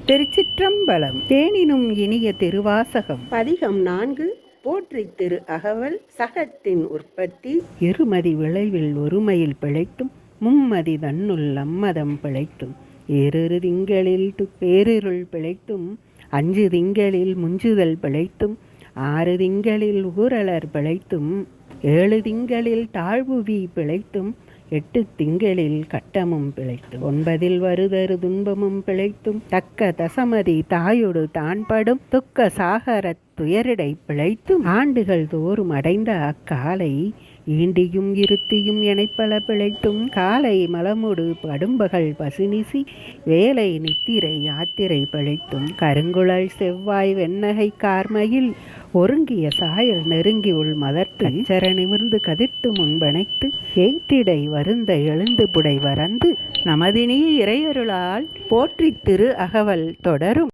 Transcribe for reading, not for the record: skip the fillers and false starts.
திருச்சிற்றம்பலம். தேனினும் இனிய திருவாசகம். பதிகம் 4. போற்றி திரு அகவல் சகத்தின் உற்பத்தி. இருமதி விளைவில் ஒருமையில் பிழைத்தும் மும்மதி தன்னுள் அம்மதம் பிழைத்தும் ஏறு திங்களில் பேரிருள் பிழைத்தும் 5 திங்களில் முஞ்சுதல் பிழைத்தும் 6 திங்களில் ஊரலர் பிழைத்தும் 7 திங்களில் தாழ்வுவி பிழைத்தும் 8 திங்களில் கட்டமும் பிழைத்தும் 9 வருதரு துன்பமும் பிழைத்தும் தக்க தசமதி தாயொடு தான்படும் துக்க சாகரத் துயரிடை பிழைத்தும் ஆண்டுகள் தோறும் அடைந்த அக்காலை ஈண்டியும் இருத்தியும் எனைப்பல பிழைத்தும் காலை மலமுடு படும்பகல் பசுனிசி வேலை நித்திரை யாத்திரை பிழைத்தும் கருங்குழல் செவ்வாய் வெண்ணகை கார்மையில் ஒருங்கிய சாயல் நெருங்கி உள் மதர்த்து அச்சர நிமிர்ந்து கதிர்த்து முன்பனைத்து எய்த்திடை வருந்த எழுந்து புடை வரந்து நமதினிய இறையருளால் போற்றி திரு அகவல் தொடரும்.